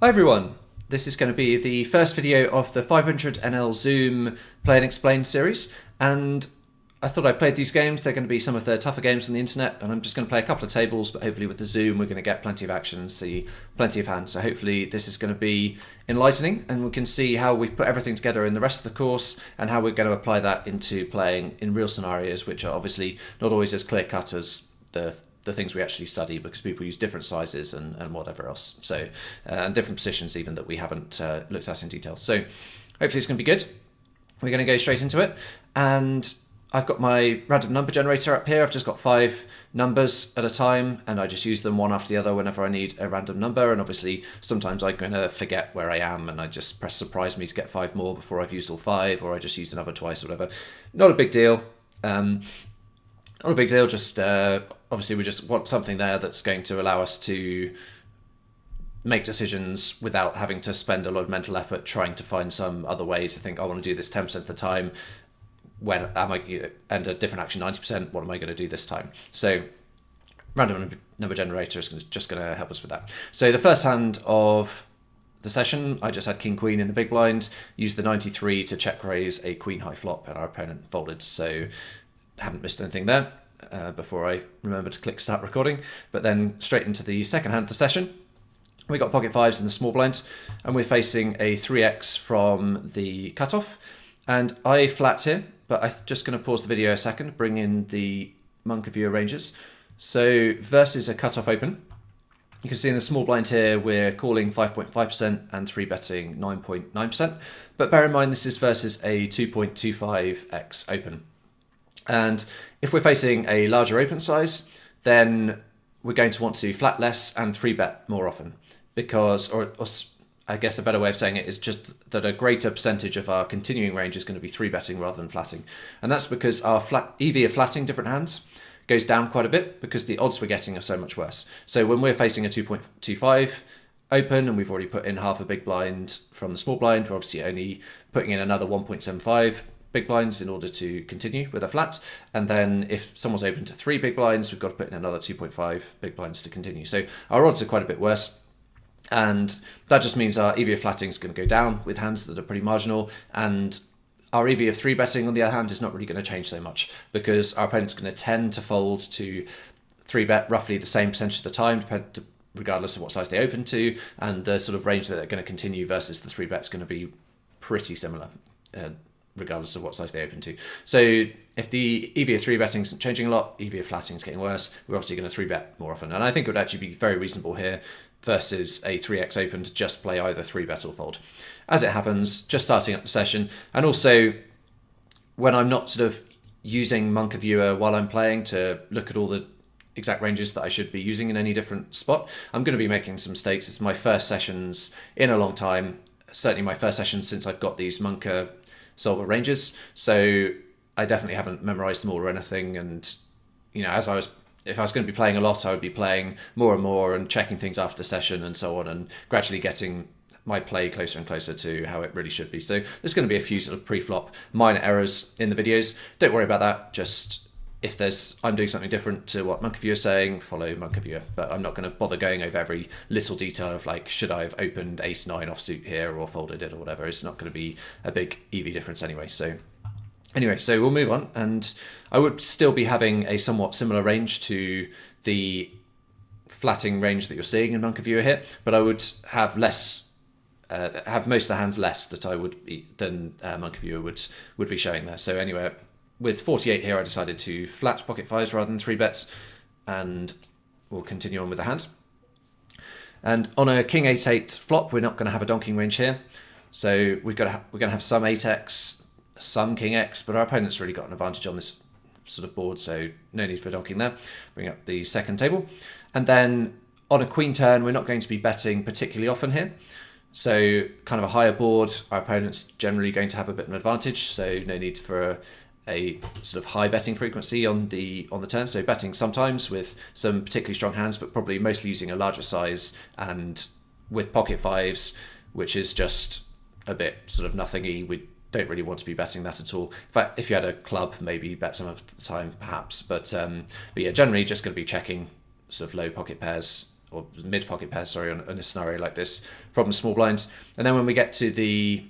Hi everyone, this is going to be the first video of the 500NL Zoom Play and Explain series, and I thought I'd play these games. They're going to be some of the tougher games on the internet, and I'm just going to play a couple of tables, but hopefully with the Zoom we're going to get plenty of action and see plenty of hands. So hopefully this is going to be enlightening, and we can see how we've put everything together in the rest of the course and how we're going to apply that into playing in real scenarios, which are obviously not always as clear-cut as the things we actually study, because people use different sizes and whatever else. So, and different positions even that we haven't looked at in detail. So hopefully it's going to be good. We're going to go straight into it. And I've got my random number generator up here. I've just got 5 numbers at a time, and I just use them one after the other whenever I need a random number. And obviously sometimes I'm going to forget where I am and I just press surprise me to get 5 more before I've used all 5, or I just use the number twice or whatever. Not a big deal. Not a big deal, just obviously we just want something there that's going to allow us to make decisions without having to spend a lot of mental effort trying to find some other way to think, I want to do this 10% of the time, when am I, and a different action 90%, what am I going to do this time? So random number generator is just going to help us with that. So the first hand of the session, I just had king queen in the big blind, used the 93 to check raise a queen high flop, and our opponent folded, so haven't missed anything there before I remember to click start recording. But then straight into the second hand of the session, we got pocket fives in the small blind, and we're facing a 3x from the cutoff, and I flat here, but I'm just going to pause the video a second, bring in the Monk of Viewer ranges. So versus a cutoff open, you can see in the small blind here we're calling 5.5% and 3-betting 9.9%, but bear in mind this is versus a 2.25x open. And if we're facing a larger open size, then we're going to want to flat less and 3-bet more often, because, or I guess a better way of saying it is just that a greater percentage of our continuing range is going to be 3-betting rather than flatting. And that's because our EV of flatting different hands goes down quite a bit because the odds we're getting are so much worse. So when we're facing a 2.25 open and we've already put in half a big blind from the small blind, we're obviously only putting in another 1.75 big blinds in order to continue with a flat. And then if someone's open to 3 big blinds, we've got to put in another 2.5 big blinds to continue. So our odds are quite a bit worse. And that just means our EV of flatting is going to go down with hands that are pretty marginal. And our EV of 3-betting, on the other hand, is not really going to change so much, because our opponent's going to tend to fold to 3-bet roughly the same percentage of the time, regardless of what size they open to. And the sort of range that they're going to continue versus the 3-bet's going to be pretty similar, regardless of what size they open to. So if the EV of 3-betting isn't changing a lot, EV of flatting is getting worse, we're obviously going to 3-bet more often. And I think it would actually be very reasonable here versus a 3x open to just play either 3-bet or fold. As it happens, just starting up the session, and also when I'm not sort of using Monk of Viewer while I'm playing to look at all the exact ranges that I should be using in any different spot, I'm going to be making some mistakes. It's my first sessions in a long time, certainly my first session since I've got these Monka solver ranges, so I definitely haven't memorized them all or anything. And if I was going to be playing a lot, I would be playing more and more and checking things after the session and so on, and gradually getting my play closer and closer to how it really should be. So there's going to be a few sort of pre-flop minor errors in the videos. Don't worry about that. Just if I'm doing something different to what Monk of Viewer is saying, follow Monk of Viewer. But I'm not going to bother going over every little detail of like, should I have opened ace-9 offsuit here or folded it or whatever. It's not going to be a big EV difference anyway. So we'll move on, and I would still be having a somewhat similar range to the flatting range that you're seeing in Monk of Viewer here, but I would have have most of the hands less that I would be than Monk of Viewer would be showing there. So anyway, with 48 here, I decided to flat pocket fives rather than 3-bets, and we'll continue on with the hand. And on a king 8-8 flop, we're not going to have a donking range here, so we're going to have some 8x, some king x, but our opponent's really got an advantage on this sort of board, so no need for donking there. Bring up the second table, and then on a queen turn, we're not going to be betting particularly often here. So kind of a higher board, our opponent's generally going to have a bit of an advantage, so no need for a sort of high betting frequency on the turn. So betting sometimes with some particularly strong hands, but probably mostly using a larger size, and with pocket fives, which is just a bit sort of nothing-y. We don't really want to be betting that at all. In fact, if you had a club, maybe bet some of the time perhaps, but yeah, generally just going to be checking sort of low pocket pairs or mid pocket pairs, sorry, on a scenario like this from the small blind. And then when we get to the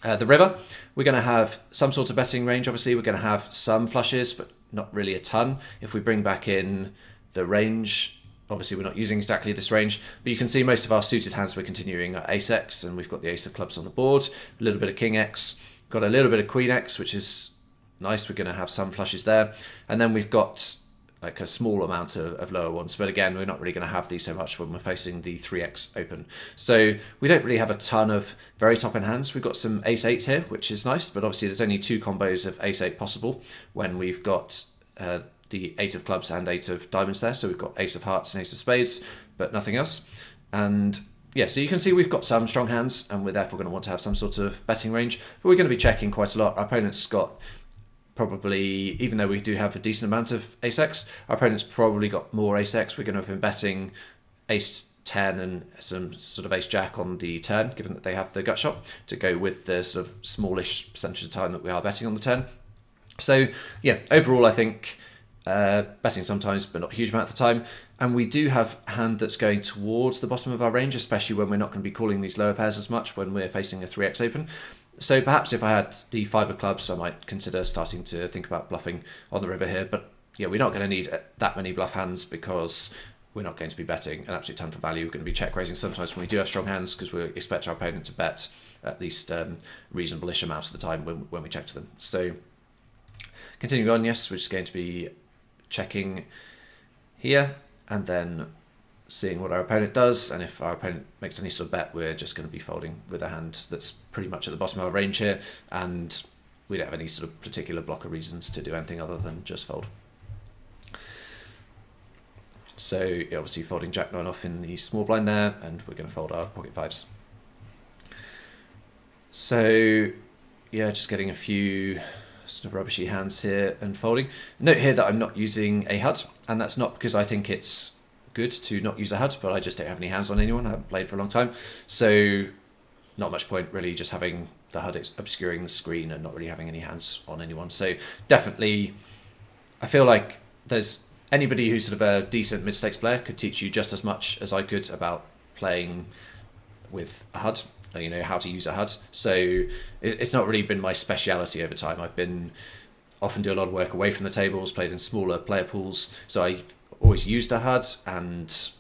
river, we're going to have some sort of betting range. Obviously, we're going to have some flushes, but not really a ton. If we bring back in the range, obviously we're not using exactly this range, but you can see most of our suited hands we're continuing at ace X, and we've got the ace of clubs on the board, a little bit of king X, got a little bit of queen X, which is nice. We're going to have some flushes there. And then we've got like a small amount of lower ones, but again, we're not really going to have these so much when we're facing the 3x open. So we don't really have a ton of very top end hands. We've got some ace 8 here, which is nice, but obviously there's only 2 combos of ace 8 possible when we've got the 8 of clubs and 8 of diamonds there. So we've got ace of hearts and ace of spades, but nothing else. And yeah, so you can see we've got some strong hands, and we're therefore going to want to have some sort of betting range, but we're going to be checking quite a lot. Our opponent's got probably, even though we do have a decent amount of ace X, our opponent's probably got more ace X. We're going to have been betting ace 10 and some sort of ace jack on the turn, given that they have the gut shot to go with the sort of smallish percentage of time that we are betting on the turn. So yeah, overall I think betting sometimes, but not a huge amount of the time. And we do have a hand that's going towards the bottom of our range, especially when we're not going to be calling these lower pairs as much when we're facing a 3x open. So perhaps if I had the 5 of clubs, I might consider starting to think about bluffing on the river here. But yeah, we're not going to need that many bluff hands because we're not going to be betting an absolute ton for value. We're going to be check raising sometimes when we do have strong hands because we expect our opponent to bet at least reasonable-ish amount of the time when we check to them. So continuing on, yes, we're just going to be checking here and then seeing what our opponent does, and if our opponent makes any sort of bet, we're just going to be folding with a hand that's pretty much at the bottom of our range here, and we don't have any sort of particular blocker reasons to do anything other than just fold. So yeah, obviously folding jack 9 off in the small blind there, and we're going to fold our pocket 5s. So yeah, just getting a few sort of rubbishy hands here and folding. Note here that I'm not using a HUD, and that's not because I think it's good to not use a HUD, but I just don't have any hands on anyone. I haven't played for a long time, so not much point really just having the HUD obscuring the screen and not really having any hands on anyone. So definitely I feel like there's anybody who's sort of a decent mid-stakes player could teach you just as much as I could about playing with a HUD, you know, how to use a HUD. So it's not really been my speciality over time. I've been often do a lot of work away from the tables, played in smaller player pools, so I've always used a HUD, and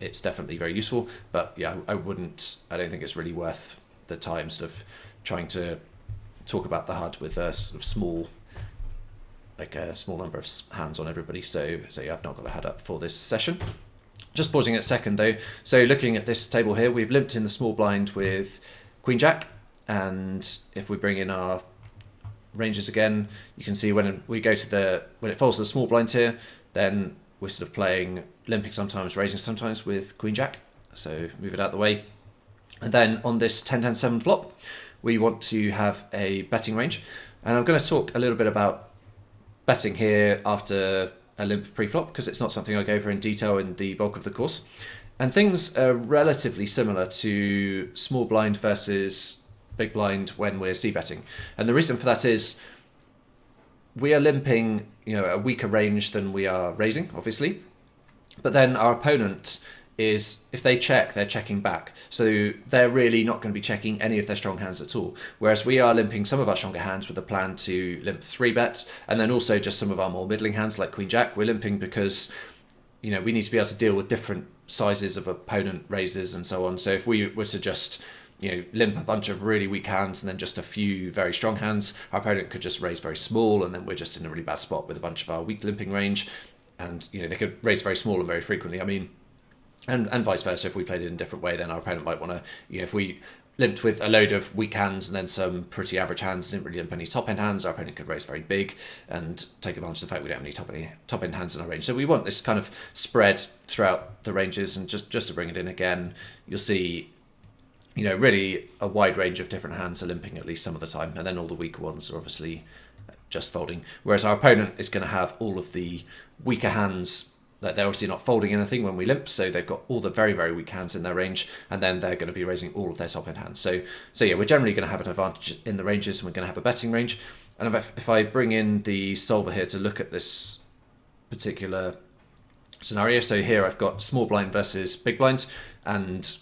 it's definitely very useful. But yeah, I don't think it's really worth the time sort of trying to talk about the HUD with a sort of small number of hands on everybody. So yeah, I've not got a HUD up for this session. Just pausing at a second though. So looking at this table here, we've limped in the small blind with Queen Jack, and if we bring in our ranges again, you can see when we go to when it falls to the small blind here, then we're sort of playing limping sometimes, raising sometimes with Queen Jack. So move it out of the way. And then on this 10-10-7 flop, we want to have a betting range. And I'm going to talk a little bit about betting here after a limp pre-flop, because it's not something I go over in detail in the bulk of the course. And things are relatively similar to small blind versus big blind when we're c-betting. And the reason for that is we are limping, you know, a weaker range than we are raising, obviously. But then our opponent is, if they check, they're checking back. So they're really not going to be checking any of their strong hands at all. Whereas we are limping some of our stronger hands with a plan to limp 3-bet, and then also just some of our more middling hands like Queen Jack. We're limping because, you know, we need to be able to deal with different sizes of opponent raises and so on. So if we were to just, you know, limp a bunch of really weak hands and then just a few very strong hands, our opponent could just raise very small, and then we're just in a really bad spot with a bunch of our weak limping range. And, you know, they could raise very small and very frequently. I mean, and vice versa. If we played it in a different way, then our opponent might want to, you know, if we limped with a load of weak hands and then some pretty average hands, didn't really limp any top-end hands, our opponent could raise very big and take advantage of the fact we don't have any top-end hands in our range. So we want this kind of spread throughout the ranges. And just to bring it in again, you'll see, you know, really a wide range of different hands are limping at least some of the time, and then all the weaker ones are obviously just folding. Whereas our opponent is going to have all of the weaker hands, that they're obviously not folding anything when we limp, so they've got all the very, very weak hands in their range, and then they're going to be raising all of their top-end hands. So yeah, we're generally going to have an advantage in the ranges, and we're going to have a betting range. And if I bring in the solver here to look at this particular scenario. So here I've got small blind versus big blind, and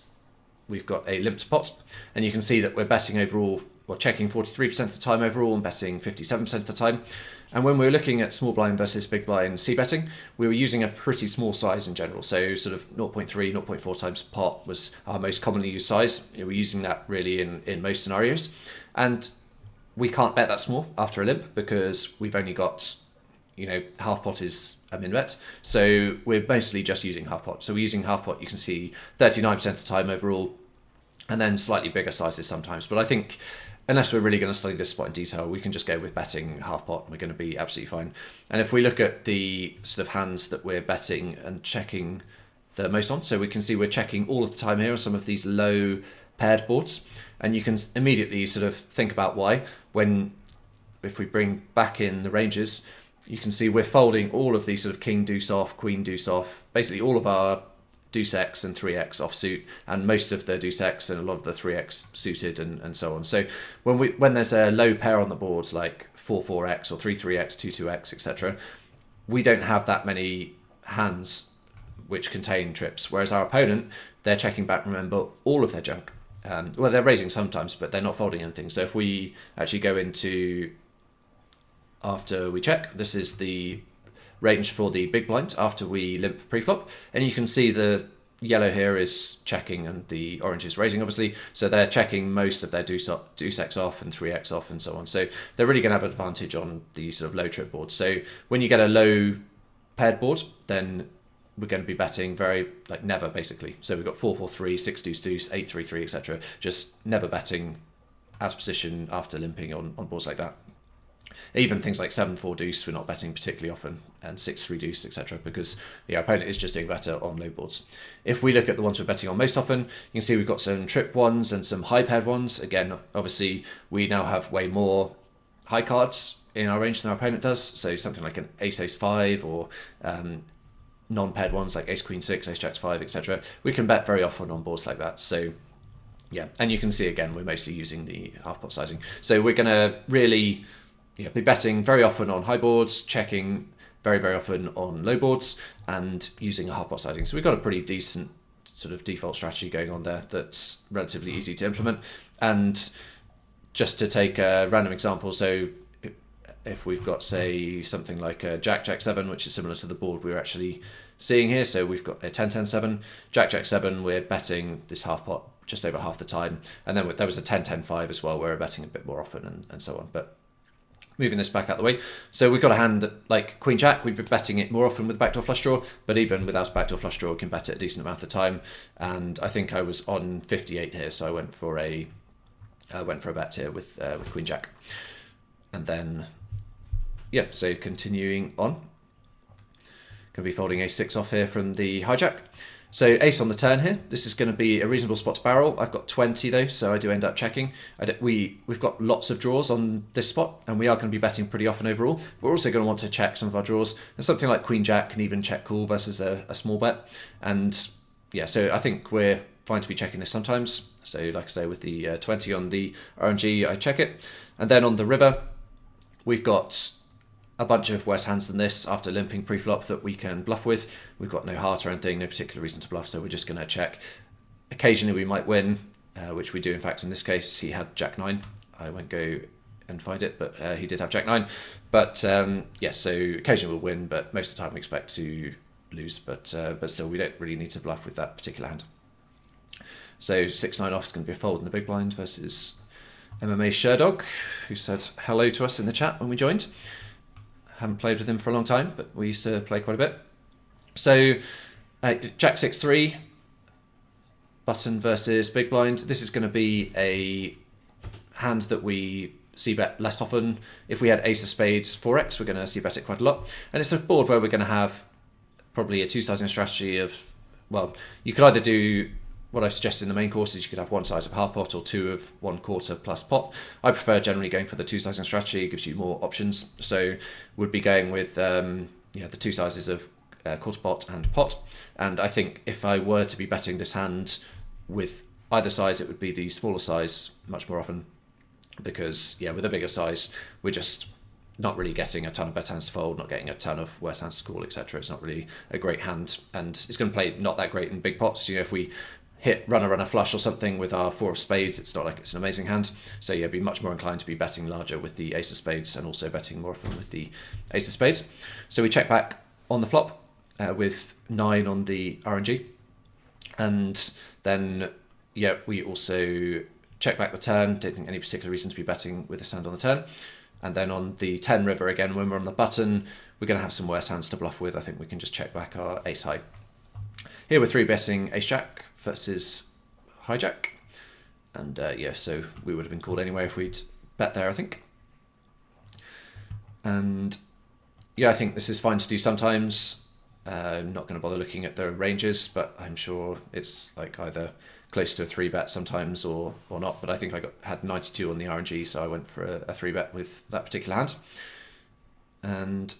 we've got a limped pot, and you can see that we're betting overall, or checking 43% of the time overall and betting 57% of the time. And when we were looking at small blind versus big blind c-betting, we were using a pretty small size in general. So sort of 0.3, 0.4 times pot was our most commonly used size. We're using that really in most scenarios. And we can't bet that small after a limp because we've only got, half pot is a min bet. So we're mostly just using half pot. So we're using half pot, you can see 39% of the time overall, and then slightly bigger sizes sometimes. But I think unless we're really going to study this spot in detail, we can just go with betting half pot and we're going to be absolutely fine. And if we look at the sort of hands that we're betting and checking the most on, so we can see we're checking all of the time here on some of these low paired boards. And you can immediately sort of think about why. If we bring back in the ranges, you can see we're folding all of these sort of king deuce off, queen deuce off, basically all of our deuce X and 3X offsuit, and most of the deuce X and a lot of the 3X suited and so on. So when there's a low pair on the boards like 4-4X or 3-3X, 2-2X, etc., we don't have that many hands which contain trips, whereas our opponent, they're checking back, remember, all of their junk. Well, they're raising sometimes, but they're not folding anything. So if we actually go into, after we check, this is the range for the big blind after we limp pre-flop, and you can see the yellow here is checking and the orange is raising, obviously. So they're checking most of their deuce X off and 3X off and so on. So they're really going to have an advantage on the sort of low trip boards. So when you get a low paired board, then we're going to be betting never, basically. So we've got 4-4-3, 6 deuce deuce, 8-3-3, etc. Just never betting out of position after limping on boards like that. Even things like 7-4 deuce, we're not betting particularly often, and 6-3 deuce, etc., because our opponent is just doing better on low boards. If we look at the ones we're betting on most often, you can see we've got some trip ones and some high paired ones. Again, obviously, we now have way more high cards in our range than our opponent does. So something like an ace-ace-5 or non-paired ones like ace-queen-6, ace-jack-5, etc. We can bet very often on boards like that. So yeah, and you can see again, we're mostly using the half pot sizing. So we're going to really be betting very often on high boards, checking very, very often on low boards, and using a half pot sizing. So we've got a pretty decent sort of default strategy going on there that's relatively easy to implement. And just to take a random example, so if we've got, say, something like a Jack-Jack-7, which is similar to the board we're actually seeing here. So we've got a 10-10-7, Jack-Jack-7, we're betting this half pot just over half the time. And then there was a 10-10-5 as well, where we're betting a bit more often and so on. But moving this back out the way. So we've got a hand like Queen-Jack, we'd be betting it more often with backdoor flush draw, but even without backdoor flush draw, we can bet it a decent amount of the time. And I think I was on 58 here, so I went for a bet here with Queen-Jack. And then so continuing on, going to be folding ace-6 off here from the hijack. So ace on the turn here. This is going to be a reasonable spot to barrel. I've got 20 though, so I do end up checking. We've got lots of draws on this spot, and we are going to be betting pretty often overall. We're also going to want to check some of our draws, and something like Queen-Jack can even check call versus a small bet. And so I think we're fine to be checking this sometimes. So like I say, with the 20 on the RNG, I check it. And then on the river, we've got a bunch of worse hands than this after limping pre-flop that we can bluff with. We've got no heart or anything, no particular reason to bluff, so we're just going to check. Occasionally we might win, which we do in fact in this case. He had Jack-9. I won't go and find it, but he did have Jack-9. But so occasionally we'll win, but most of the time we expect to lose. But still, we don't really need to bluff with that particular hand. So 6-9 off is going to be a fold in the big blind versus MMA Sherdog, who said hello to us in the chat when we joined. Haven't played with him for a long time, but we used to play quite a bit. So Jack 6-3, button versus big blind. This is going to be a hand that we see bet less often. If we had ace of spades 4x, we're going to see bet it quite a lot. And it's a board where we're going to have probably a two-sizing strategy of, well, you could either do what I've suggested in the main course is you could have one size of half pot or two of 1/4 plus pot. I prefer generally going for the two-sizing strategy. It gives you more options. So would be going with the two sizes of quarter pot and pot. And I think if I were to be betting this hand with either size, it would be the smaller size much more often. Because with a bigger size, we're just not really getting a ton of better hands to fold, not getting a ton of worse hands to call, etc. It's not really a great hand, and it's going to play not that great in big pots. If we hit runner flush or something with our 4 of spades, it's not like it's an amazing hand. So yeah, be much more inclined to be betting larger with the ace of spades and also betting more often with the ace of spades. So we check back on the flop with 9 on the RNG, and then we also check back the turn. Don't think any particular reason to be betting with this hand on the turn. And then on the 10 river again, when we're on the button, we're going to have some worse hands to bluff with. I think we can just check back our ace high. Here we're 3-betting ace jack versus hijack. And so we would have been called anyway if we'd bet there, I think. And I think this is fine to do sometimes. I'm not going to bother looking at the ranges, but I'm sure it's like either close to a 3-bet sometimes or not. But I think I had 92 on the RNG, so I went for a 3-bet with that particular hand. And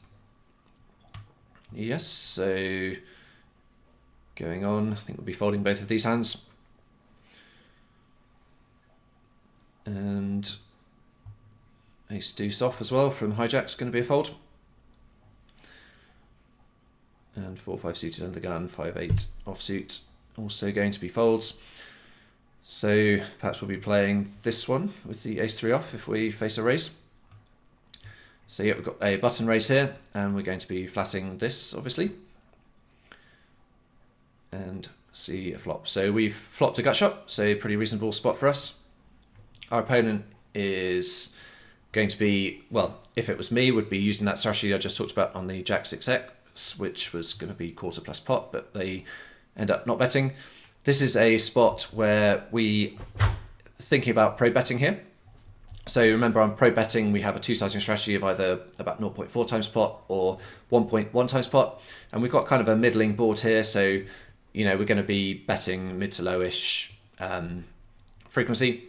yes, so going on, I think we'll be folding both of these hands. And ace deuce off as well from hijack's going to be a fold. And 4-5 suited under the gun, 5-8 offsuit, also going to be folds. So perhaps we'll be playing this one with the ace-3 off if we face a raise. So we've got a button raise here, and we're going to be flatting this, obviously. And see a flop. So we've flopped a gut shot, so pretty reasonable spot for us. Our opponent is going to be, well, if it was me, would be using that strategy I just talked about on the Jack 6x, which was going to be quarter plus pot, but they end up not betting. This is a spot where we thinking about pro betting here. So remember, on pro betting, we have a two-sizing strategy of either about 0.4 times pot or 1.1 times pot. And we've got kind of a middling board here. So, we're going to be betting mid to lowish frequency.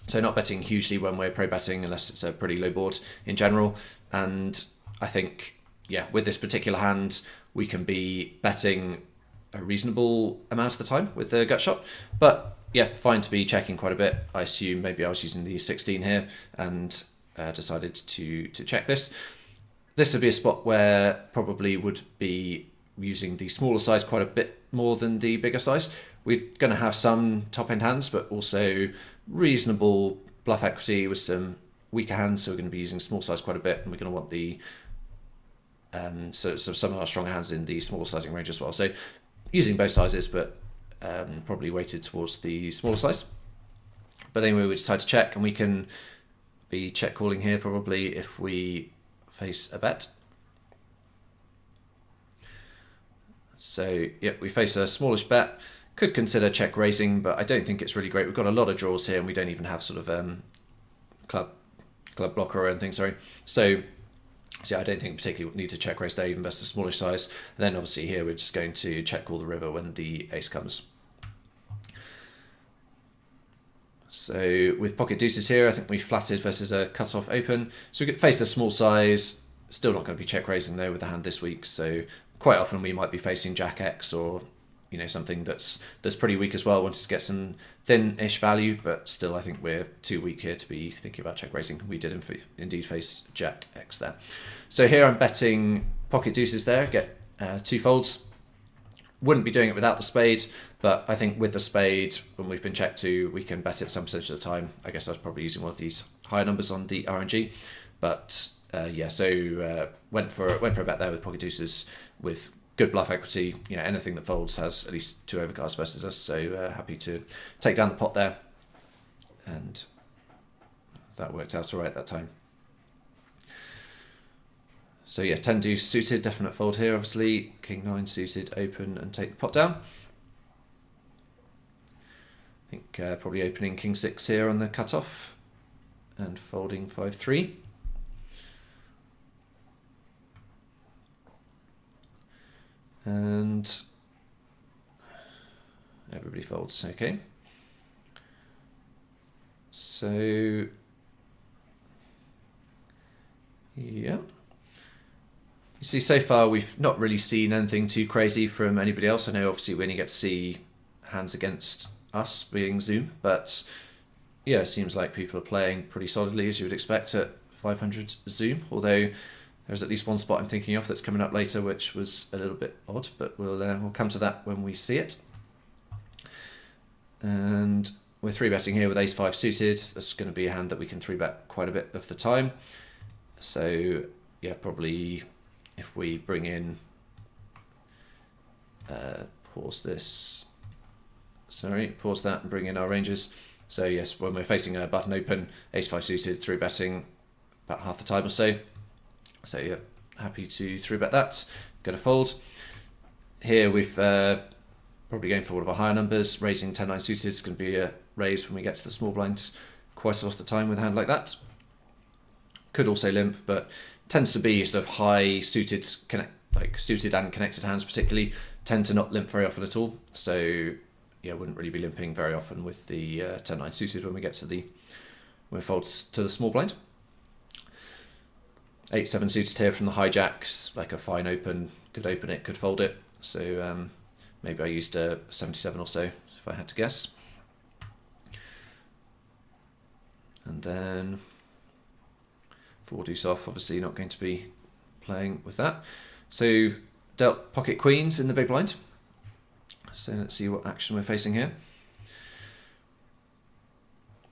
So not betting hugely when we're pro betting unless it's a pretty low board in general. And I think, with this particular hand, we can be betting a reasonable amount of the time with the gut shot. But fine to be checking quite a bit. I assume maybe I was using the 16 here and decided to check this. This would be a spot where probably would be using the smaller size quite a bit more than the bigger size. We're going to have some top end hands, but also reasonable bluff equity with some weaker hands. So we're going to be using small size quite a bit, and we're going to want the so some of our stronger hands in the smaller sizing range as well. So using both sizes, but probably weighted towards the smaller size. But anyway, we decide to check, and we can be check calling here probably if we face a bet. So we face a smallish bet. Could consider check raising, but I don't think it's really great. We've got a lot of draws here, and we don't even have sort of club blocker or anything. So I don't think particularly need to check raise there, even versus smallish size. And then obviously here we're just going to check call the river when the ace comes. So with pocket deuces here, I think we flatted versus a cut-off open. So we could face a small size. Still not going to be check raising though with the hand this week. So quite often we might be facing Jack X or something that's pretty weak as well. Wanted to get some thin-ish value, but still I think we're too weak here to be thinking about check raising. We did indeed face Jack X there. So here I'm betting pocket deuces there, get 2 folds. Wouldn't be doing it without the spade, but I think with the spade, when we've been checked to, we can bet it some percentage of the time. I guess I was probably using one of these higher numbers on the RNG, but went for a bet there with pocket deuces with good bluff equity. Anything that folds has at least 2 overcards versus us, so happy to take down the pot there, and that worked out all right that time. So 10 deuce suited, definite fold here obviously. King 9 suited, open and take the pot down. I think probably opening King 6 here on the cutoff and folding 5-3. And everybody folds, okay. So, you see, so far we've not really seen anything too crazy from anybody else. I know obviously we only get to see hands against us being Zoom, but it seems like people are playing pretty solidly as you would expect at 500 zoom, although there's at least one spot I'm thinking of that's coming up later, which was a little bit odd, but we'll come to that when we see it. And we're 3-betting here with ace-5 suited. That's going to be a hand that we can 3-bet quite a bit of the time. So yeah, probably if we bring in, pause that and bring in our ranges. So yes, when we're facing a button open, ace-5 suited, 3-betting about half the time or so. So yeah, happy to 3-bet that. Going to fold. Here we've probably going for one of our higher numbers. Raising 10-9 suited is going to be a raise when we get to the small blind quite a lot of the time with a hand like that. Could also limp, but tends to be sort of high suited, suited and connected hands particularly tend to not limp very often at all. So yeah, wouldn't really be limping very often with the 10-9 suited when we get to when it folds to the small blind. 8-7 suited here from the hijacks, like a fine open, could open it, could fold it. So maybe I used a 77 or so if I had to guess. And then 4 deuce off, obviously not going to be playing with that. So dealt pocket queens in the big blind. So let's see what action we're facing here.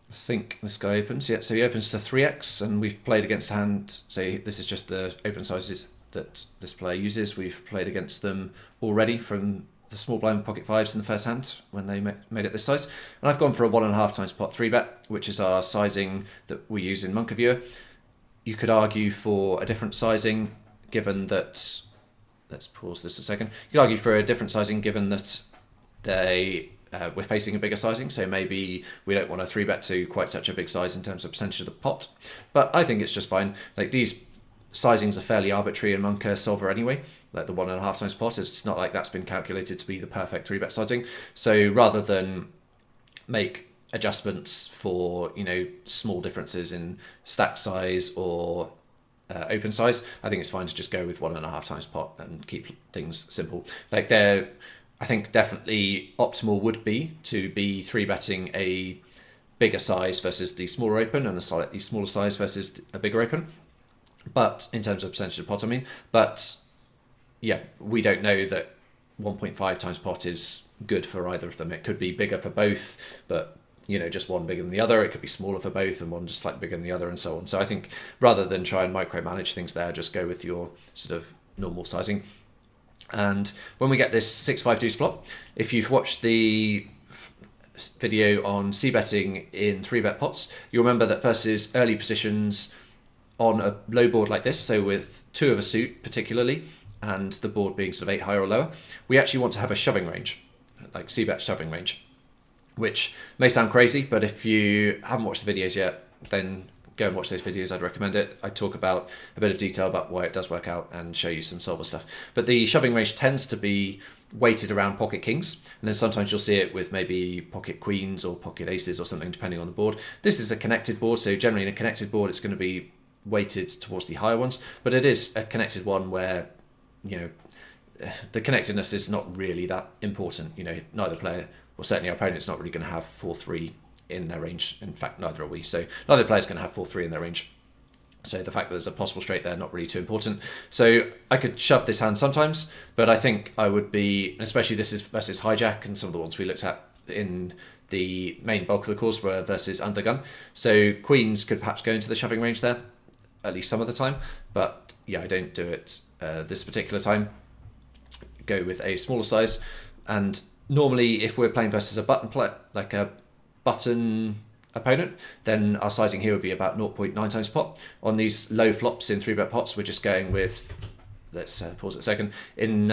I think this guy opens. Yeah, so he opens to 3x, and we've played against a hand. So this is just the open sizes that this player uses. We've played against them already from the small blind pocket 5s in the first hand when they made it this size. And I've gone for a 1.5 times pot 3-bet, which is our sizing that we use in Monka Viewer. You could argue for a different sizing given that, let's pause this a second. You could argue for a different sizing given that we're facing a bigger sizing, so maybe we don't want to 3-bet to quite such a big size in terms of percentage of the pot. But I think it's just fine. Like, these sizings are fairly arbitrary in Monka Solver anyway. Like the 1.5 times pot, it's not like that's been calculated to be the perfect 3-bet sizing. So rather than make adjustments for, small differences in stack size or open size, I think it's fine to just go with 1.5 times pot and keep things simple. Like, I think definitely optimal would be to be 3-betting a bigger size versus the smaller open and a slightly smaller size versus a bigger open. But in terms of percentage of pot, but yeah, we don't know that 1.5 times pot is good for either of them. It could be bigger for both, but just one bigger than the other. It could be smaller for both and one just slightly bigger than the other, and so on. So I think rather than try and micromanage things there, just go with your sort of normal sizing. And when we get this 6-5 deuce flop, if you've watched the video on c-betting in 3-bet pots, you'll remember that versus early positions on a low board like this, so with 2 of a suit particularly, and the board being sort of 8 higher or lower, we actually want to have a shoving range, like c-bet shoving range, which may sound crazy, but if you haven't watched the videos yet, then go and watch those videos. I'd recommend it. I talk about a bit of detail about why it does work out and show you some solver stuff. But the shoving range tends to be weighted around pocket kings, and then sometimes you'll see it with maybe pocket queens or pocket aces or something, depending on the board. This is a connected board, so generally in a connected board it's going to be weighted towards the higher ones, but it is a connected one where the connectedness is not really that important. Neither player, or certainly our opponent's not really going to have 4-3 in their range. In fact, neither are we. So neither player's going to have 4-3 in their range. So the fact that there's a possible straight there, not really too important. So I could shove this hand sometimes, but I think I would be, especially this is versus hijack, and some of the ones we looked at in the main bulk of the course were versus undergun. So queens could perhaps go into the shoving range there, at least some of the time. But yeah, I don't do it this particular time. Go with a smaller size. And normally if we're playing versus a button player, like a button opponent, then our sizing here would be about 0.9 times pot. On these low flops in 3-bet pots, we're just going with, let's pause it a second. In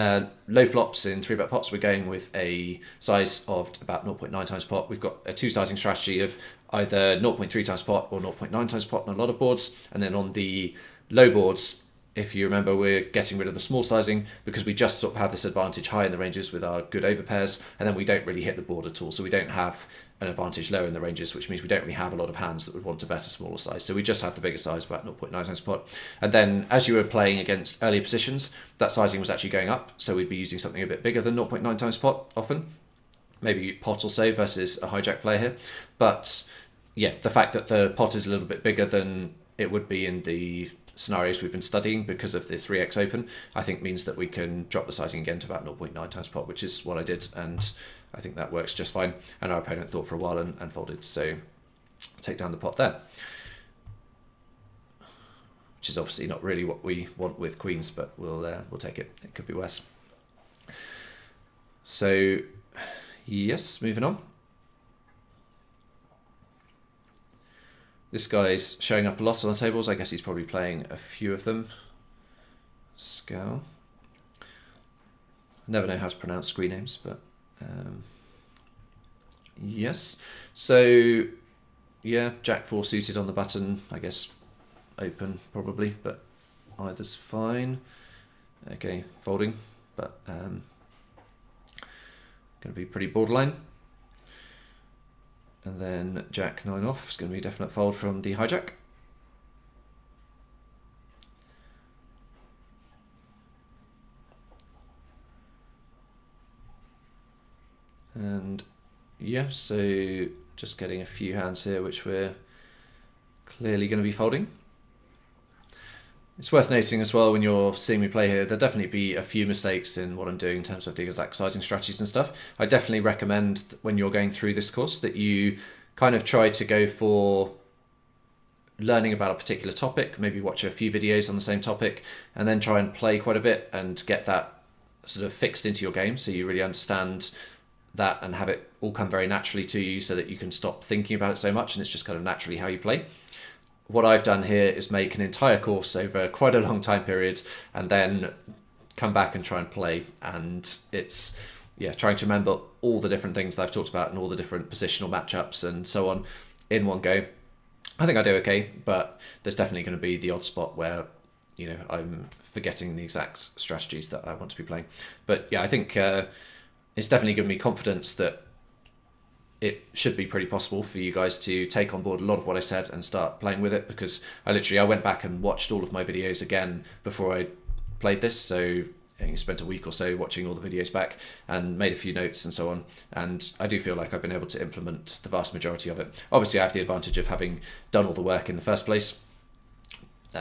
low flops in 3-bet pots, we're going with a size of about 0.9 times pot. We've got a 2 sizing strategy of either 0.3 times pot or 0.9 times pot on a lot of boards. And then on the low boards, if you remember, we're getting rid of the small sizing because we just sort of have this advantage high in the ranges with our good overpairs, and then we don't really hit the board at all. So we don't have an advantage lower in the ranges, which means we don't really have a lot of hands that would want to bet a smaller size. So we just have the bigger size, about 0.9 times pot. And then as you were playing against earlier positions, that sizing was actually going up. So we'd be using something a bit bigger than 0.9 times pot often. Maybe pot or so versus a hijack player here. But yeah, the fact that the pot is a little bit bigger than it would be in the scenarios we've been studying because of the 3x open, I think means that we can drop the sizing again to about 0.9 times pot, which is what I did, and I think that works just fine. And our opponent thought for a while and folded, so take down the pot there. Which is obviously not really what we want with queens, but we'll take it. It could be worse. So, yes, moving on. This guy's showing up a lot on the tables. I guess he's probably playing a few of them. Scal. Never know how to pronounce screen names, but yes. So, yeah, Jack 4 suited on the button, I guess open probably, but either's fine. Okay, folding, but going to be pretty borderline. And then Jack 9 off is going to be a definite fold from the hijack. And yeah, so just getting a few hands here which we're clearly going to be folding. It's worth noting as well when you're seeing me play here, there'll definitely be a few mistakes in what I'm doing in terms of the exact sizing strategies and stuff. I definitely recommend when you're going through this course that you kind of try to go for learning about a particular topic, maybe watch a few videos on the same topic, and then try and play quite a bit and get that sort of fixed into your game so you really understand that and have it all come very naturally to you so that you can stop thinking about it so much and it's just kind of naturally how you play. What I've done here is make an entire course over quite a long time period and then come back and try and play, and it's trying to remember all the different things that I've talked about and all the different positional matchups and so on in one go. I think I do okay, but there's definitely going to be the odd spot where I'm forgetting the exact strategies that I want to be playing. But yeah, I think it's definitely given me confidence that it should be pretty possible for you guys to take on board a lot of what I said and start playing with it, because I went back and watched all of my videos again before I played this, so I spent a week or so watching all the videos back and made a few notes and so on, and I do feel like I've been able to implement the vast majority of it. Obviously I have the advantage of having done all the work in the first place,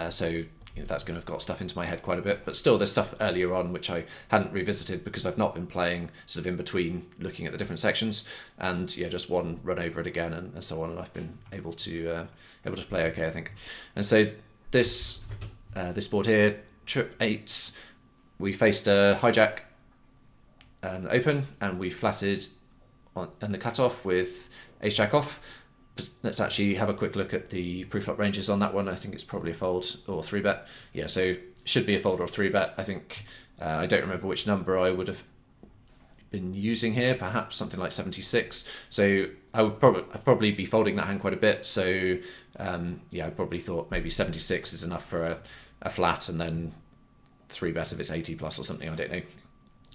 so that's going to have got stuff into my head quite a bit, but still there's stuff earlier on which I hadn't revisited because I've not been playing sort of in between looking at the different sections, and just one run over it again and so on, and I've been able to play okay, I think. And so this board here, trip 8s, we faced a hijack open and we flatted on the cutoff with ace jack off. But let's actually have a quick look at the pre-flop ranges on that one. I think it's probably a fold or 3-bet. Yeah, so should be a fold or 3-bet. I think I don't remember which number I would have been using here. Perhaps something like 76. So I'd probably be folding that hand quite a bit. So I probably thought maybe 76 is enough for a flat, and then 3-bet if it's 80 plus or something. I don't know.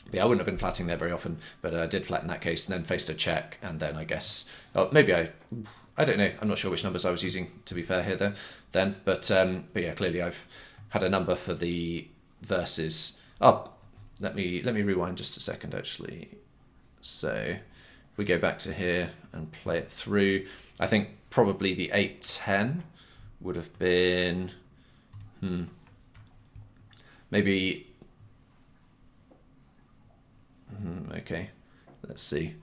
But yeah, I wouldn't have been flatting there very often, but I did flat in that case, and then faced a check, and then I guess maybe I don't know. I'm not sure which numbers I was using, to be fair here then. But yeah, clearly I've had a number for the verses. Oh, let me rewind just a second actually. So if we go back to here and play it through, I think probably the 8-10 would have been maybe okay. Let's see.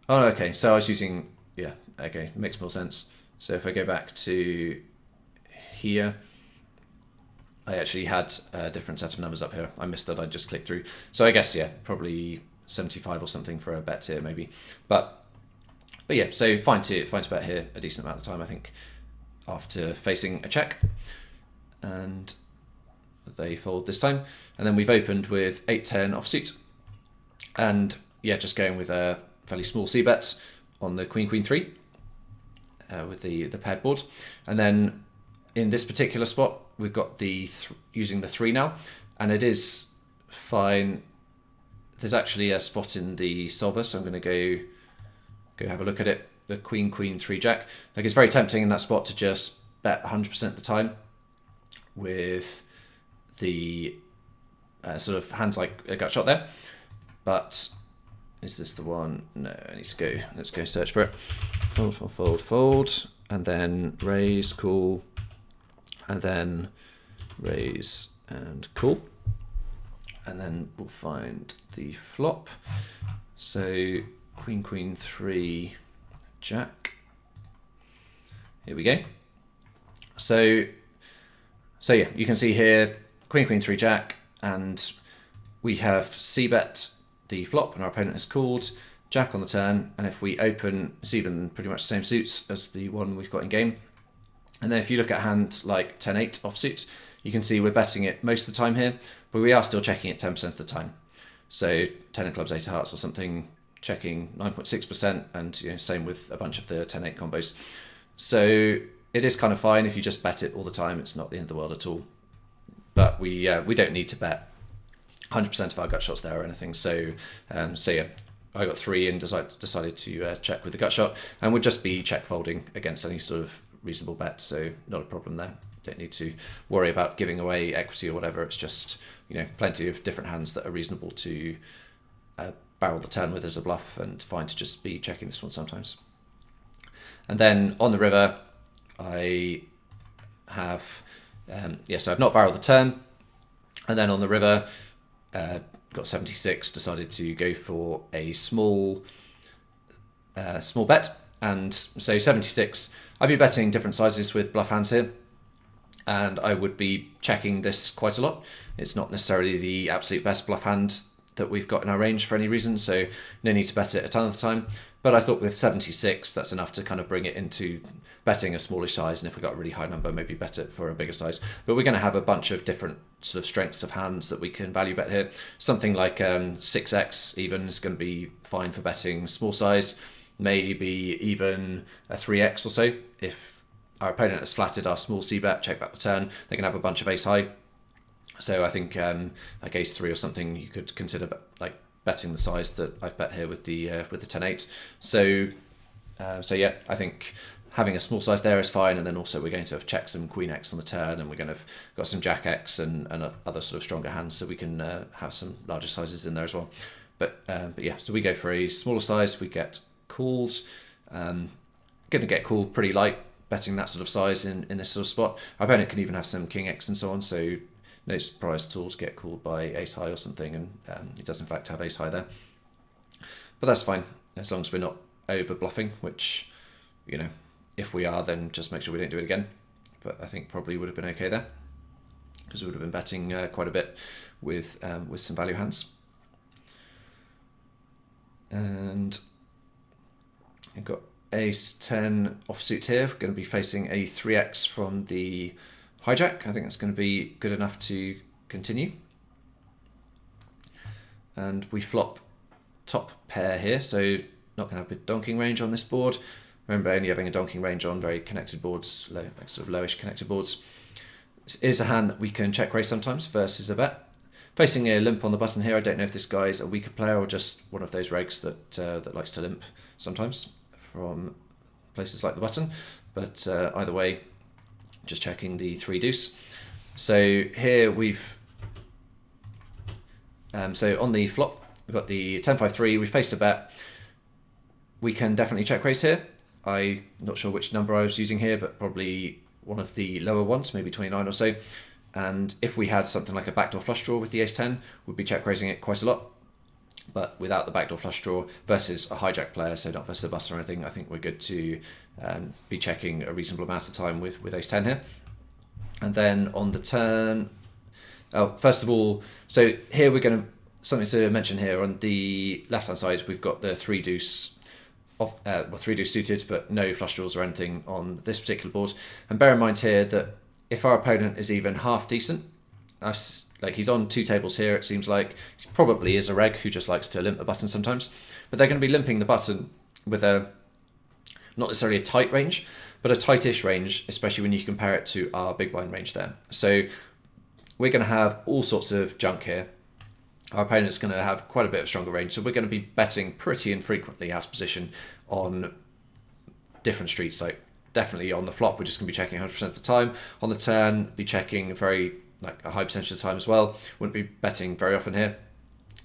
Oh, okay. So I was using. Yeah, okay, makes more sense. So if I go back to here, I actually had a different set of numbers up here. I missed that, I just clicked through. So I guess, probably 75 or something for a bet here, maybe. But yeah, so fine to bet here a decent amount of time, I think, after facing a check. And they fold this time. And then we've opened with 8-10 offsuit. And yeah, just going with a fairly small c-bet on the queen 3 with the paired board, and then in this particular spot we've got using the 3 now, and it is fine. There's actually a spot in the solver, so I'm going to go have a look at it. The queen 3 jack. Like, it's very tempting in that spot to just bet 100% of the time with the sort of hands like a gut shot there, but is this the one? No, I need to go. Let's go search for it. Fold, and then raise, call, and then raise and call. And then we'll find the flop. So queen, queen, 3, jack. Here we go. So yeah, you can see here, queen, queen, 3, jack, and we have c-bet the flop, and our opponent has called, jack on the turn, and if we open, it's even pretty much the same suits as the one we've got in game. And then if you look at a hand like 10-8 offsuit, you can see we're betting it most of the time here, but we are still checking it 10% of the time. So 10 of clubs, 8 of hearts or something, checking 9.6%, and same with a bunch of the 10-8 combos. So it is kind of fine if you just bet it all the time. It's not the end of the world at all. But we don't need to bet 100% of our gut shots there or anything. So yeah, I got 3 and decided to check with the gut shot, and would just be check folding against any sort of reasonable bet. So not a problem there. Don't need to worry about giving away equity or whatever. It's just plenty of different hands that are reasonable to barrel the turn with as a bluff, and fine to just be checking this one sometimes. And then on the river, I have so I've not barreled the turn, and then on the river got 76, decided to go for a small bet, and so 76, I'd be betting different sizes with bluff hands here, and I would be checking this quite a lot. It's not necessarily the absolute best bluff hand that we've got in our range for any reason, so no need to bet it a ton of the time. But I thought with 76, that's enough to kind of bring it into betting a smallish size, and if we got a really high number, maybe bet it for a bigger size. But we're going to have a bunch of different sort of strengths of hands that we can value bet here. Something like 6x even is going to be fine for betting small size, maybe even a 3x or so. If our opponent has flattered our small c-bet, check back the turn, they can have a bunch of ace high. So I think like ace 3 or something, you could consider like betting the size that I've bet here with the 10-8. So yeah, I think having a small size there is fine, and then also we're going to have checked some queen x on the turn, and we're going to have got some jack x and other sort of stronger hands, so we can have some larger sizes in there as well. But yeah, so we go for a smaller size, we get called. Going to get called pretty light, betting that sort of size in this sort of spot. Our opponent can even have some king x and so on, so no surprise at all to get called by ace high or something, and he does in fact have ace high there. But that's fine, as long as we're not over bluffing, which, if we are, then just make sure we don't do it again. But I think probably would have been okay there, because we would have been betting quite a bit with some value hands. And we've got ace 10 offsuit here. We're going to be facing a 3x from the hijack. I think that's going to be good enough to continue. And we flop top pair here, so not going to have a donking range on this board. Remember, only having a donking range on very connected boards, like sort of lowish connected boards. This is a hand that we can check raise sometimes versus a bet. Facing a limp on the button here, I don't know if this guy's a weaker player or just one of those regs that likes to limp sometimes from places like the button. But either way, just checking the 3 deuce. So here we've so on the flop we've got the 10-5-3. We faced a bet. We can definitely check raise here. I'm not sure which number I was using here, but probably one of the lower ones, maybe 29 or so. And if we had something like a backdoor flush draw with the ace 10, we'd be check raising it quite a lot. But without the backdoor flush draw versus a hijack player, so not versus a button or anything, I think we're good to be checking a reasonable amount of time with ace 10 here. And then on the turn, first of all, so here we're going to, something to mention here, on the left-hand side, we've got the 3 deuce, 3 deuce suited, but no flush draws or anything on this particular board. And bear in mind here that if our opponent is even half decent, like he's on 2 tables here, it seems like he probably is a reg who just likes to limp the button sometimes, but they're going to be limping the button with a not necessarily a tight range, but a tightish range, especially when you compare it to our big blind range there. So we're going to have all sorts of junk here. Our opponent's going to have quite a bit of stronger range, so we're going to be betting pretty infrequently out of position on different streets. Like definitely on the flop, we're just going to be checking 100% of the time. On the turn, be checking a high percentage of the time as well. Wouldn't be betting very often here.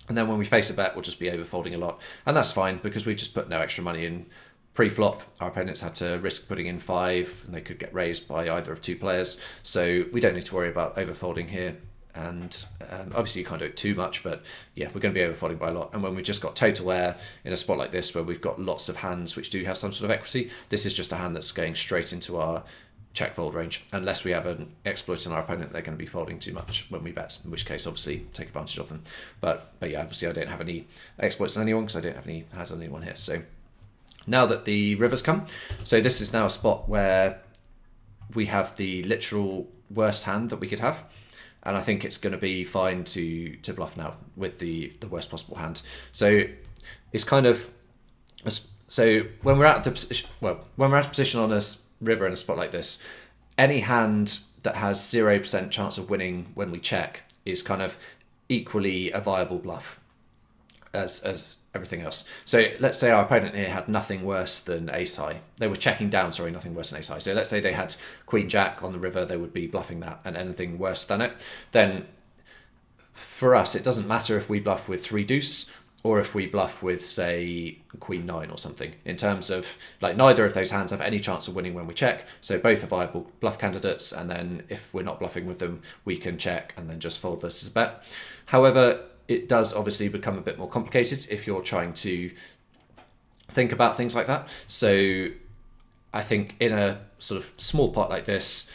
And then when we face a bet, we'll just be overfolding a lot. And that's fine, because we just put no extra money in Pre-flop, our opponents had to risk putting in 5, and they could get raised by either of 2 players. So we don't need to worry about overfolding here. And obviously you can't do it too much, but yeah, we're going to be overfolding by a lot. And when we've just got total air in a spot like this, where we've got lots of hands which do have some sort of equity, this is just a hand that's going straight into our check fold range. Unless we have an exploit on our opponent, they're going to be folding too much when we bet, in which case obviously take advantage of them. But yeah, obviously I don't have any exploits on anyone because I don't have any hands on anyone here. So now that the river's come, so this is now a spot where we have the literal worst hand that we could have. And I think it's going to be fine to bluff now with the worst possible hand. So it's kind of, so when we're at the position, when we're at a position on a river in a spot like this, any hand that has 0% chance of winning when we check is kind of equally a viable bluff as everything else. So let's say our opponent here had nothing worse than ace high. They were checking down, sorry, nothing worse than ace high. So let's say they had queen jack on the river, they would be bluffing that, and anything worse than it. Then for us, it doesn't matter if we bluff with 3 deuce or if we bluff with, say, queen 9 or something, in terms of, like, neither of those hands have any chance of winning when we check. So both are viable bluff candidates. And then if we're not bluffing with them, we can check and then just fold versus bet. However, it does obviously become a bit more complicated if you're trying to think about things like that. So I think in a sort of small pot like this,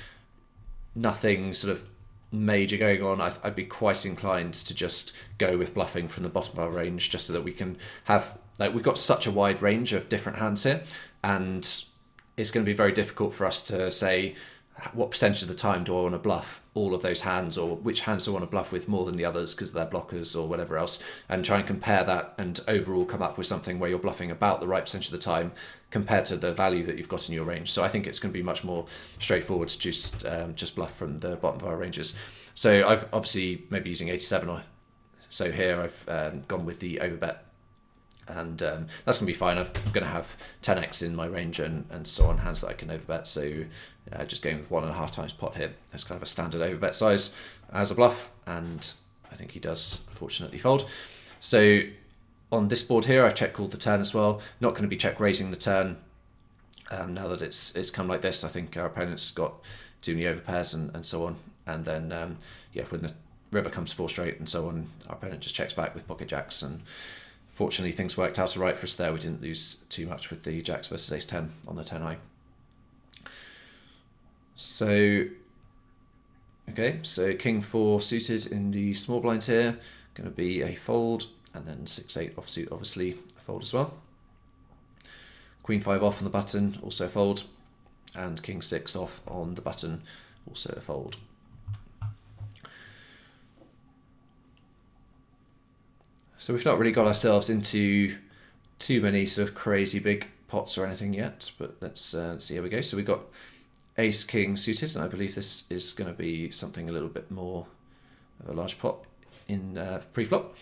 nothing sort of major going on, I'd be quite inclined to just go with bluffing from the bottom of our range, just so that we can have, like, we've got such a wide range of different hands here, and it's going to be very difficult for us to say what percentage of the time do I want to bluff all of those hands, or which hands do I want to bluff with more than the others because they're blockers or whatever else, and try and compare that and overall come up with something where you're bluffing about the right percentage of the time compared to the value that you've got in your range. So I think it's going to be much more straightforward to just bluff from the bottom of our ranges. So I've obviously maybe using 87 or so here, I've gone with the overbet. And that's going to be fine. I'm going to have 10x in my range and so on, hands that I can overbet. So just going with 1.5 times pot here. That's kind of a standard overbet size as a bluff. And I think he does, fortunately, fold. So on this board here, I've check called the turn as well. Not going to be check raising the turn. Now that it's come like this, I think our opponent's got too many overpairs and so on. And then, yeah, when the river comes 4 straight and so on, our opponent just checks back with pocket jacks. And fortunately, things worked out all right for us there. We didn't lose too much with the jacks versus ace 10 on the 10 high. So, okay, so king 4 suited in the small blind here. Going to be a fold, and then 6-8 offsuit, obviously, a fold as well. Queen 5 off on the button, also a fold. And king 6 off on the button, also a fold. So we've not really got ourselves into too many sort of crazy big pots or anything yet, but let's see how we go. So we've got ace king suited, and I believe this is going to be something a little bit more of a large pot in pre-flop.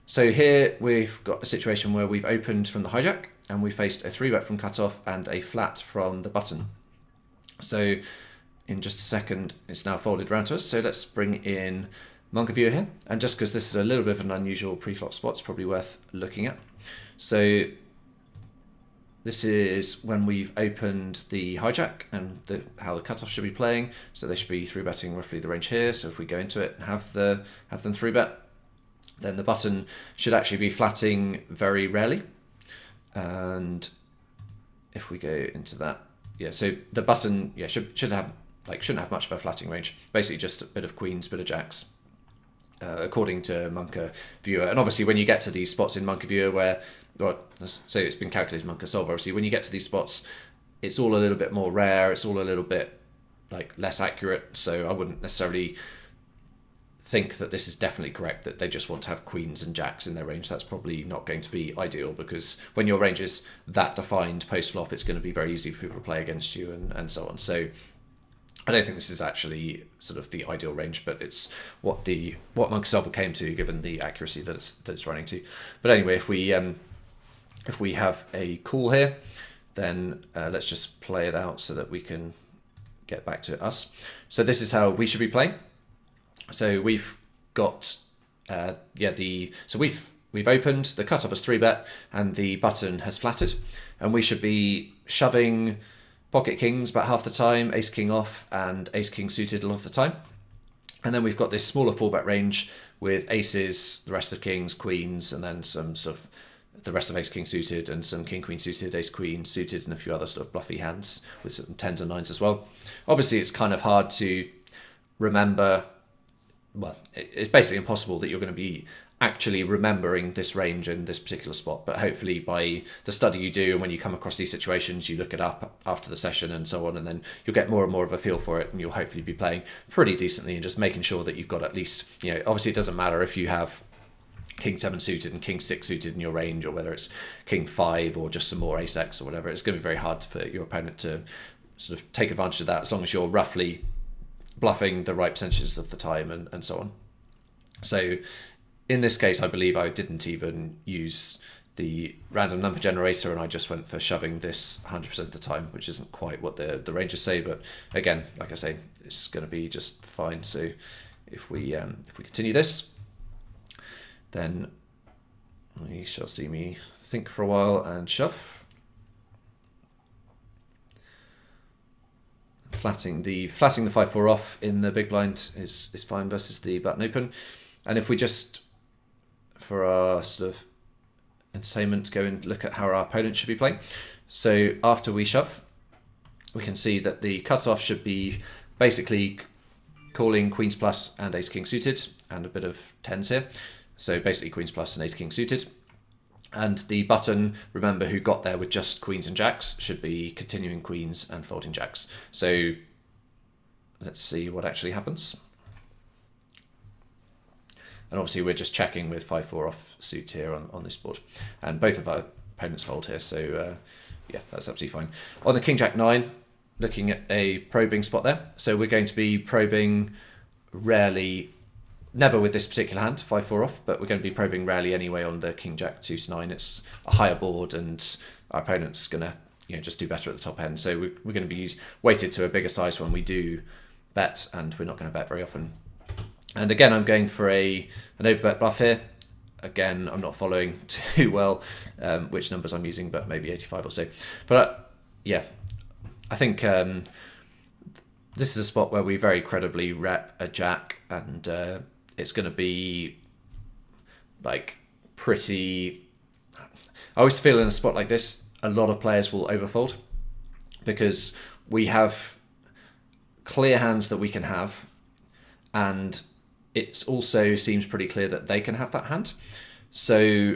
So here we've got a situation where we've opened from the hijack and we faced a 3-bet from cutoff and a flat from the button. So in just a second, it's now folded round to us. So let's bring in Monk Viewer here, and just because this is a little bit of an unusual pre-flop spot, it's probably worth looking at. So this is when we've opened the hijack and how the cutoff should be playing. So they should be 3-betting roughly the range here. So if we go into it and have them 3-bet, then the button should actually be flatting very rarely. And if we go into that, yeah, so the button, yeah, shouldn't have much of a flatting range. Basically just a bit of queens, bit of jacks. According to Monka Viewer. And obviously when you get to these spots in Monka Viewer where, well, so it's been calculated in Monka Solver, obviously when you get to these spots, it's all a little bit more rare, it's all a little bit like less accurate, so I wouldn't necessarily think that this is definitely correct, that they just want to have queens and jacks in their range. That's probably not going to be ideal, because when your range is that defined post-flop, it's going to be very easy for people to play against you and so on. So I don't think this is actually sort of the ideal range, but it's what Monka Solver came to, given the accuracy that it's running to. But anyway, if we have a call here, then let's just play it out so that we can get back to us. So this is how we should be playing. So we've got so we've we've opened, the cutoff is 3-bet, and the button has flattered. And we should be shoving pocket kings about half the time, ace king off, and ace king suited a lot of the time. And then we've got this smaller 4-bet range with aces, the rest of kings, queens, and then some sort of the rest of ace king suited and some king queen suited, ace queen suited, and a few other sort of bluffy hands with some 10s and 9s as well. Obviously, it's kind of hard to remember. Well, it's basically impossible that you're going to be actually remembering this range in this particular spot, but hopefully by the study you do and when you come across these situations, you look it up after the session and so on, and then you'll get more and more of a feel for it, and you'll hopefully be playing pretty decently and just making sure that you've got at least, obviously it doesn't matter if you have king 7 suited and king 6 suited in your range, or whether it's king 5 or just some more ace x or whatever. It's going to be very hard for your opponent to sort of take advantage of that, as long as you're roughly bluffing the right percentages of the time and so on. So in this case, I believe I didn't even use the random number generator, and I just went for shoving this 100% of the time, which isn't quite what the ranges say, but again, like I say, it's going to be just fine. So if we continue this, then we shall see me think for a while and shove. Flatting the 5-4 off in the big blind is fine versus the button open. And if we just, for our sort of entertainment, go and look at how our opponent should be playing. So after we shove, we can see that the cutoff should be basically calling queens plus and ace king suited and a bit of 10s here. So basically queens plus and ace king suited. And the button, remember, who got there with just queens and jacks, should be continuing queens and folding jacks. So let's see what actually happens. And obviously we're just checking with 5-4 off suit here on this board. And both of our opponents fold here, so yeah, that's absolutely fine. On the king jack 9, looking at a probing spot there. So we're going to be probing rarely, never with this particular hand, 5-4 off, but we're going to be probing rarely anyway on the king jack 2-9. It's a higher board and our opponent's going to just do better at the top end. So we're going to be weighted to a bigger size when we do bet, and we're not going to bet very often. And again, I'm going for an overbet bluff here. Again, I'm not following too well which numbers I'm using, but maybe 85 or so. But yeah, I think this is a spot where we very credibly rep a jack, and it's going to be like pretty... I always feel in a spot like this, a lot of players will overfold because we have clear hands that we can have, and it also seems pretty clear that they can have that hand. So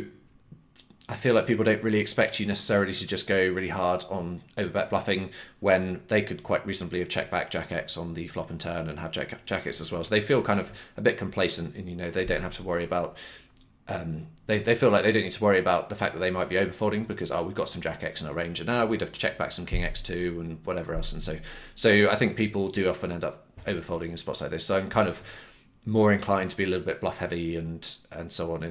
I feel like people don't really expect you necessarily to just go really hard on overbet bluffing when they could quite reasonably have checked back Jack X on the flop and turn and have Jack X as well. So they feel kind of a bit complacent, and they don't have to worry about. They feel like they don't need to worry about the fact that they might be overfolding because we've got some Jack X in our range, and now we'd have to check back some King X2 and whatever else. And so I think people do often end up overfolding in spots like this. So I'm kind of more inclined to be a little bit bluff heavy and so on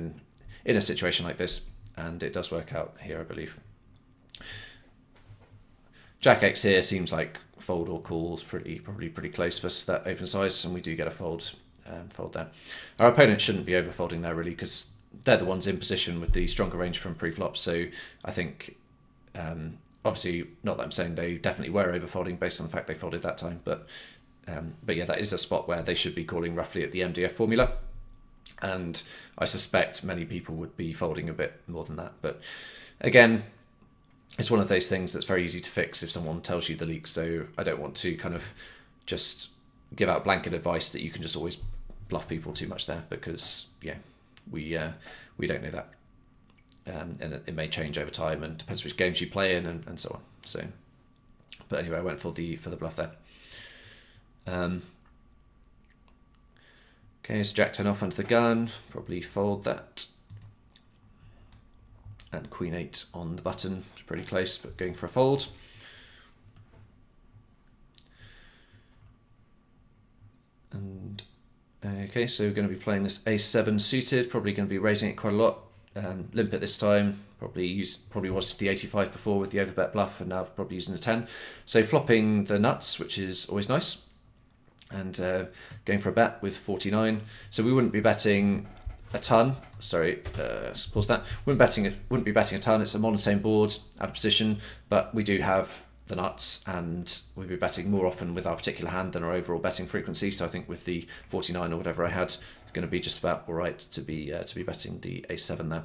in a situation like this, and it does work out here, I believe. Jack X here seems like fold or calls probably pretty close versus that open size, and we do get a fold there. Our opponent shouldn't be overfolding there really because they're the ones in position with the stronger range from pre-flop. So I think obviously not that I'm saying they definitely were overfolding based on the fact they folded that time, but yeah, that is a spot where they should be calling roughly at the MDF formula, and I suspect many people would be folding a bit more than that. But again, it's one of those things that's very easy to fix if someone tells you the leak, so I don't want to kind of just give out blanket advice that you can just always bluff people too much there, because yeah, we don't know that, and it may change over time and depends which games you play in and so on. So, but anyway, I went for the bluff there. Okay, so Jack 10 off under the gun, probably fold that. And Queen 8 on the button, pretty close, but going for a fold. And okay, so we're going to be playing this A7 suited, probably going to be raising it quite a lot. Limp it this time, probably was the 85 before with the overbet bluff, and now probably using the 10. So flopping the nuts, which is always nice. And going for a bet with 49. So we wouldn't be betting a ton. Sorry, pause that. Wouldn't be betting a ton. It's a monotone board out of position, but we do have the nuts, and we'll be betting more often with our particular hand than our overall betting frequency. So I think with the 49 or whatever I had, it's going to be just about all right to be betting the ace 7 there.